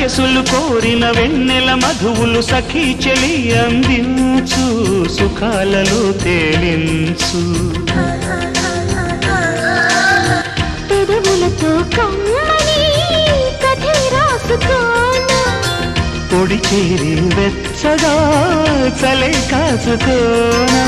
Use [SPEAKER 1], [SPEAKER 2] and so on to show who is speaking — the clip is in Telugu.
[SPEAKER 1] వయసులు కోరిన వెన్నెల మధువులు సఖీ చెలి అందించు సుఖాలలో తేలించు
[SPEAKER 2] పెదవులతో కమ్మని కథే రాసుకోనా
[SPEAKER 1] పొడి చేరి వెచ్చగా చలే కాసుకోనా